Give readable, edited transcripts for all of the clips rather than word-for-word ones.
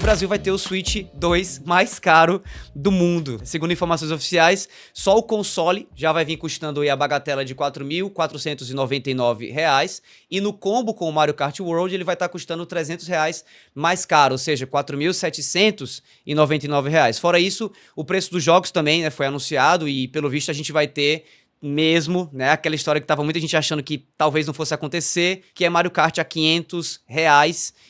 Brasil vai ter o Switch 2 mais caro do mundo. Segundo informações oficiais, só o console já vai vir custando aí a bagatela de R$ 4.499 e no combo com o Mario Kart World ele vai estar custando R$ 300 mais caro, ou seja, R$ 4.799. Fora isso, o preço dos jogos também, né, foi anunciado e pelo visto a gente vai ter mesmo, né, aquela história que tava muita gente achando que talvez não fosse acontecer, que é Mario Kart a R$ 500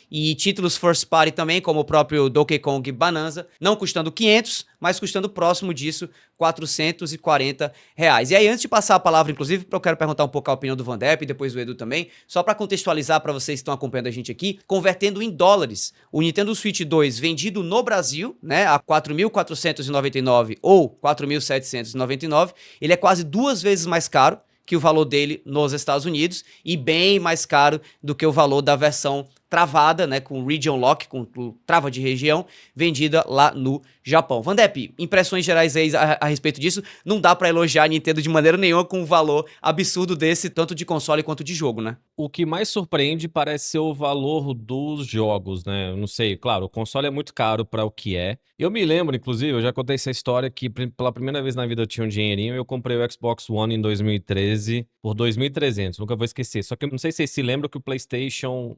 e títulos first party também, como o próprio Donkey Kong Bonanza, não custando 500, mas custando próximo disso R$ 440. E aí, antes de passar a palavra, inclusive, eu quero perguntar um pouco a opinião do Vandep e depois do Edu também, só para contextualizar para vocês que estão acompanhando a gente aqui, convertendo em dólares, o Nintendo Switch 2 vendido no Brasil, né, a 4.499 ou 4.799, ele é quase 2 vezes mais caro que o valor dele nos Estados Unidos e bem mais caro do que o valor da versão travada, né, com Region Lock, com trava de região, vendida lá no Japão. Vandep, impressões gerais aí a respeito disso. Não dá pra elogiar a Nintendo de maneira nenhuma com um valor absurdo desse, tanto de console quanto de jogo, né? O que mais surpreende parece ser o valor dos jogos, né? Eu não sei, claro, o console é muito caro para o que é. Eu me lembro, inclusive, eu já contei essa história que pela primeira vez na vida eu tinha um dinheirinho e eu comprei o Xbox One em 2013 por 2.300, nunca vou esquecer. Só que eu não sei se vocês se lembram que o PlayStation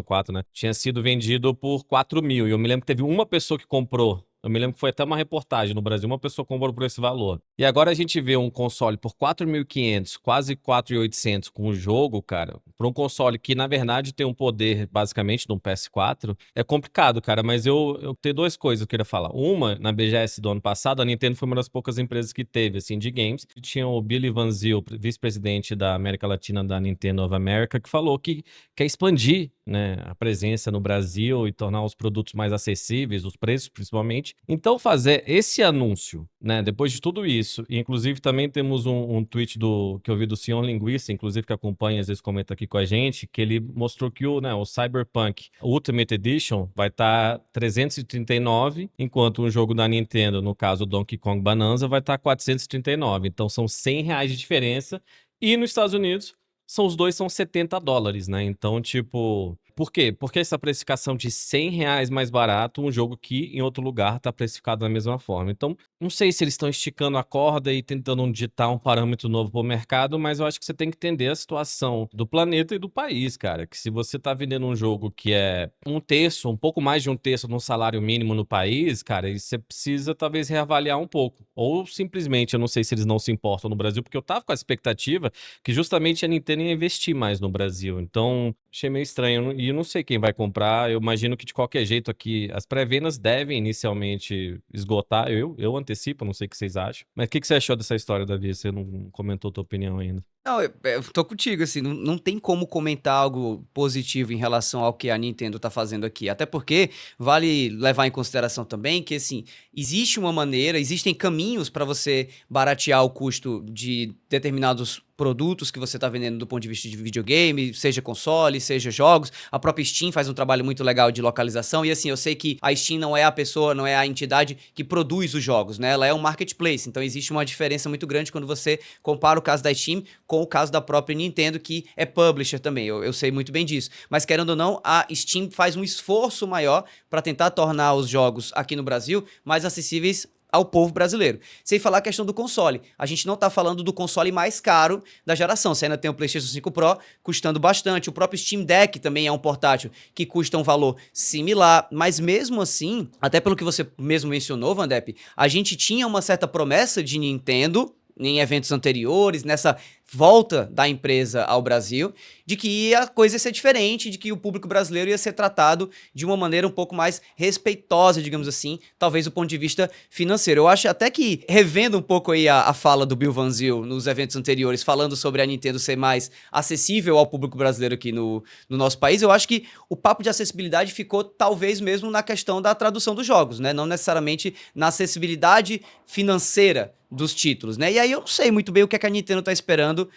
4, né, tinha sido vendido por 4.000 e eu me lembro que teve uma pessoa que comprou. Eu me lembro que foi até uma reportagem no Brasil, uma pessoa comprou por esse valor. E agora a gente vê um console por 4.500, quase 4.800 com o jogo, cara, para um console que na verdade tem um poder basicamente de um PS4, é complicado, cara, mas eu tenho duas coisas que eu queria falar. Uma, na BGS do ano passado, a Nintendo foi uma das poucas empresas que teve, assim, de games. Tinha o Billy Van Zyl, vice-presidente da América Latina da Nintendo of America, que falou que quer expandir, né, a presença no Brasil e tornar os produtos mais acessíveis, os preços principalmente. Então fazer esse anúncio, né, depois de tudo isso, e inclusive também temos um tweet que eu vi do Sion Linguista, inclusive que acompanha, às vezes comenta aqui com a gente, que ele mostrou que o Cyberpunk Ultimate Edition vai estar 339, enquanto um jogo da Nintendo, no caso o Donkey Kong Bonanza, vai estar 439. Então são R$ 100 de diferença. E nos Estados Unidos, os dois são $70, né? Então, tipo, por quê? Porque essa precificação de R$ 100 mais barato, um jogo que em outro lugar tá precificado da mesma forma. Então, não sei se eles estão esticando a corda e tentando digitar um parâmetro novo pro mercado, mas eu acho que você tem que entender a situação do planeta e do país, cara. Que se você tá vendendo um jogo que é um terço, um pouco mais de um terço de um salário mínimo no país, cara, aí você precisa talvez reavaliar um pouco. Ou simplesmente, eu não sei se eles não se importam no Brasil, porque eu tava com a expectativa que justamente a Nintendo ia investir mais no Brasil. Então, achei meio estranho. E eu não sei quem vai comprar. Eu imagino que de qualquer jeito aqui, as pré-vendas devem inicialmente esgotar. Eu antecipo, não sei o que vocês acham. Mas o que você achou dessa história, Davi? Você não comentou a tua opinião ainda. Não, eu tô contigo, assim, não tem como comentar algo positivo em relação ao que a Nintendo tá fazendo aqui. Até porque vale levar em consideração também que, assim, existe uma maneira, existem caminhos para você baratear o custo de determinados produtos que você tá vendendo do ponto de vista de videogame, seja console, seja jogos. A própria Steam faz um trabalho muito legal de localização e, assim, eu sei que a Steam não é a pessoa, não é a entidade que produz os jogos, né? Ela é um marketplace, então existe uma diferença muito grande quando você compara o caso da Steam com o caso da própria Nintendo, que é publisher também, eu sei muito bem disso. Mas querendo ou não, a Steam faz um esforço maior para tentar tornar os jogos aqui no Brasil mais acessíveis ao povo brasileiro. Sem falar a questão do console. A gente não tá falando do console mais caro da geração. Você ainda tem o PlayStation 5 Pro custando bastante. O próprio Steam Deck também é um portátil que custa um valor similar. Mas mesmo assim, até pelo que você mesmo mencionou, Vandep, a gente tinha uma certa promessa de Nintendo em eventos anteriores, nessa volta da empresa ao Brasil, de que a coisa ia ser diferente, de que o público brasileiro ia ser tratado de uma maneira um pouco mais respeitosa, digamos assim, talvez do ponto de vista financeiro. Eu acho até que, revendo um pouco aí a fala do Bill Van Zyl nos eventos anteriores, falando sobre a Nintendo ser mais acessível ao público brasileiro aqui no nosso país, eu acho que o papo de acessibilidade ficou talvez mesmo na questão da tradução dos jogos, né? Não necessariamente na acessibilidade financeira dos títulos, né? E aí eu não sei muito bem o que é que a Nintendo tá esperando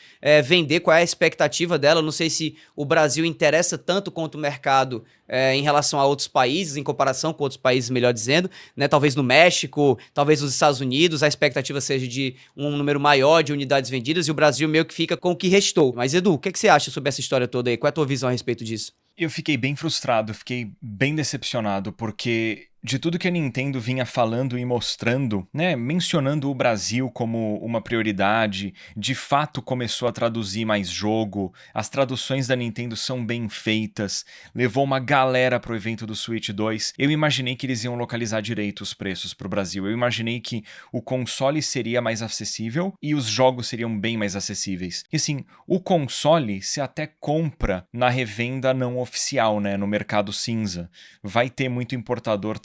vender, qual é a expectativa dela. Eu não sei se o Brasil interessa tanto quanto o mercado em relação a outros países, em comparação com outros países, melhor dizendo, né? Talvez no México, talvez nos Estados Unidos, a expectativa seja de um número maior de unidades vendidas e o Brasil meio que fica com o que restou. Mas Edu, o que você acha sobre essa história toda aí? Qual é a tua visão a respeito disso? Eu fiquei bem frustrado, fiquei bem decepcionado, porque de tudo que a Nintendo vinha falando e mostrando, né, mencionando o Brasil como uma prioridade, de fato começou a traduzir mais jogo, as traduções da Nintendo são bem feitas, levou uma galera pro evento do Switch 2. Eu imaginei que eles iam localizar direito os preços pro Brasil, eu imaginei que o console seria mais acessível e os jogos seriam bem mais acessíveis. E assim, o console se até compra na revenda não oficial, né, no mercado cinza. Vai ter muito importador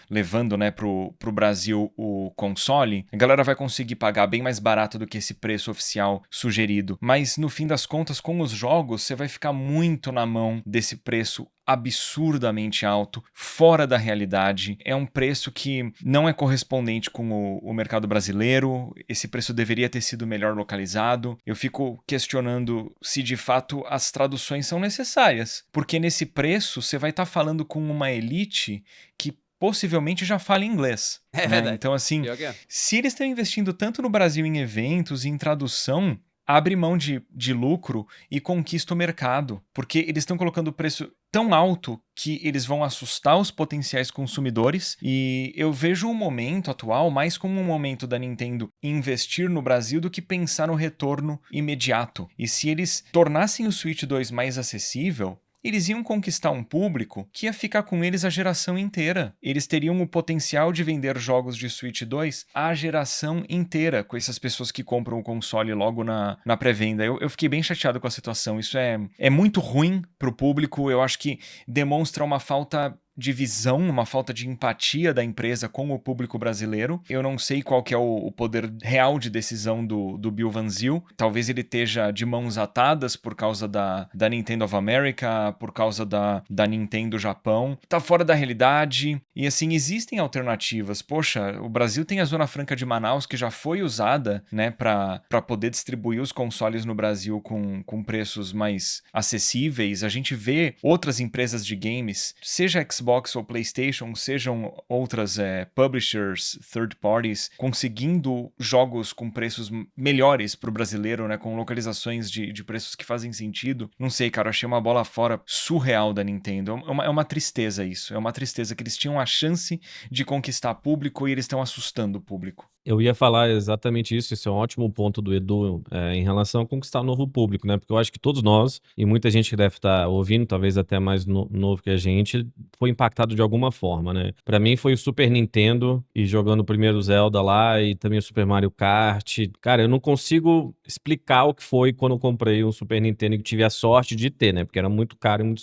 levando, né, pro Brasil o console, a galera vai conseguir pagar bem mais barato do que esse preço oficial sugerido. Mas no fim das contas, com os jogos, você vai ficar muito na mão desse preço absurdamente alto, fora da realidade. É um preço que não é correspondente com o mercado brasileiro. Esse preço deveria ter sido melhor localizado. Eu fico questionando se de fato as traduções são necessárias, porque nesse preço você vai estar falando com uma elite que possivelmente já fala inglês. É né? verdade. Então, assim, Pior que é. se eles estão investindo tanto no Brasil em eventos e em tradução, abre mão de lucro e conquista o mercado, porque eles estão colocando o preço tão alto que eles vão assustar os potenciais consumidores, e eu vejo o momento atual mais como um momento da Nintendo investir no Brasil do que pensar no retorno imediato. E se eles tornassem o Switch 2 mais acessível, eles iam conquistar um público que ia ficar com eles a geração inteira. Eles teriam o potencial de vender jogos de Switch 2 a geração inteira, com essas pessoas que compram o console logo na pré-venda. Eu fiquei bem chateado com a situação. Isso é muito ruim pro público. Eu acho que demonstra uma falta de visão, uma falta de empatia da empresa com o público brasileiro. Eu não sei qual que é o poder real de decisão do Bill Van Zyl. Talvez ele esteja de mãos atadas por causa da Nintendo of America, por causa da Nintendo Japão. Tá fora da realidade. E assim, existem alternativas. Poxa, o Brasil tem a Zona Franca de Manaus, que já foi usada, né, para poder distribuir os consoles no Brasil com preços mais acessíveis. A gente vê outras empresas de games, seja Xbox ou PlayStation, sejam outras publishers, third parties, conseguindo jogos com preços melhores pro brasileiro, né, com localizações de preços que fazem sentido. Não sei, cara, eu achei uma bola fora surreal da Nintendo. É uma tristeza isso. É uma tristeza que eles tinham a chance de conquistar público e eles estão assustando o público. Eu ia falar exatamente isso, esse é um ótimo ponto do Edu em relação a conquistar um novo público, né? Porque eu acho que todos nós, e muita gente que deve estar ouvindo, talvez até mais novo que a gente, foi impactado de alguma forma, né? Pra mim foi o Super Nintendo, e jogando o primeiro Zelda lá, e também o Super Mario Kart. Cara, eu não consigo explicar o que foi quando eu comprei um Super Nintendo e tive a sorte de ter, né? Porque era muito caro e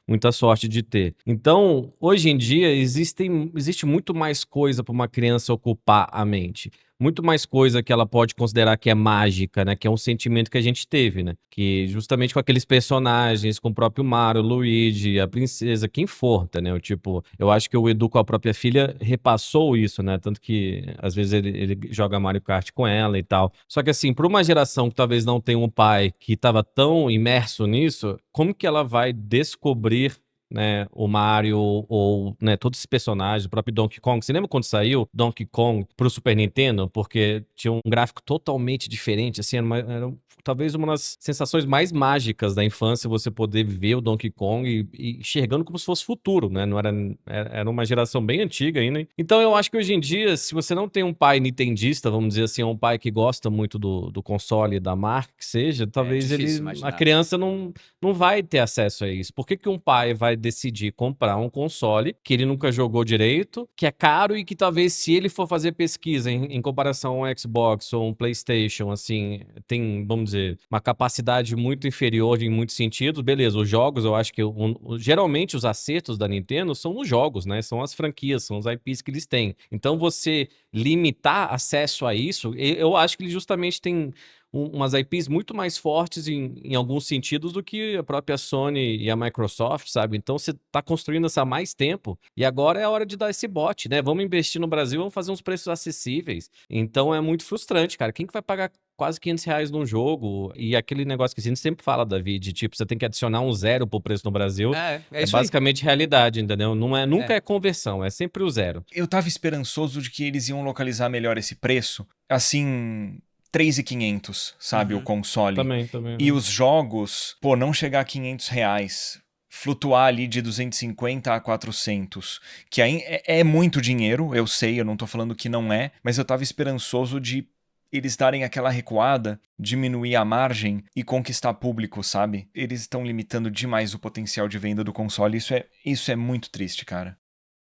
muita sorte de ter. Então, hoje em dia, existe muito mais coisa para uma criança ocupar a mente. Muito mais coisa que ela pode considerar que é mágica, né? Que é um sentimento que a gente teve, né? Que justamente com aqueles personagens, com o próprio Mario, Luigi, a princesa, quem for, né? Eu acho que o Edu com a própria filha repassou isso, né? Tanto que às vezes ele joga Mario Kart com ela e tal. Só que assim, para uma geração que talvez não tenha um pai que estava tão imerso nisso, como que ela vai descobrir, né, o Mario ou, né, todos esses personagens, o próprio Donkey Kong? Você lembra quando saiu Donkey Kong pro Super Nintendo? Porque tinha um gráfico totalmente diferente, assim, era talvez uma das sensações mais mágicas da infância, você poder ver o Donkey Kong e enxergando como se fosse futuro, né? Não era uma geração bem antiga ainda. Então eu acho que hoje em dia, se você não tem um pai nintendista, vamos dizer assim, um pai que gosta muito do console, da marca que seja, talvez a criança não vai ter acesso a isso. Por que um pai vai decidir comprar um console que ele nunca jogou direito, que é caro e que talvez, se ele for fazer pesquisa em comparação a um Xbox ou um PlayStation, assim, tem, vamos dizer, uma capacidade muito inferior em muitos sentidos? Beleza, os jogos, eu acho que geralmente os acertos da Nintendo são os jogos, né? São as franquias, são os IPs que eles têm. Então você limitar acesso a isso, eu acho que ele justamente tem umas IPs muito mais fortes em alguns sentidos do que a própria Sony e a Microsoft, sabe? Então você tá construindo isso há mais tempo e agora é a hora de dar esse bote, né? Vamos investir no Brasil, vamos fazer uns preços acessíveis. Então é muito frustrante, cara. Quem que vai pagar quase R$ 500 num jogo? E aquele negócio que a gente sempre fala, Davi, de tipo, você tem que adicionar um zero pro preço no Brasil. É É isso aí. basicamente realidade, entendeu? Nunca É. é conversão, é sempre o zero. Eu tava esperançoso de que eles iam localizar melhor esse preço. Assim, 3.500, sabe, o Uhum. console. Também. E os jogos, pô, não chegar a R$ 500. Flutuar ali de 250 a 400, que aí é muito dinheiro, eu sei, eu não tô falando que não é, mas eu tava esperançoso de eles darem aquela recuada, diminuir a margem e conquistar público, sabe? Eles estão limitando demais o potencial de venda do console, isso é muito triste, cara.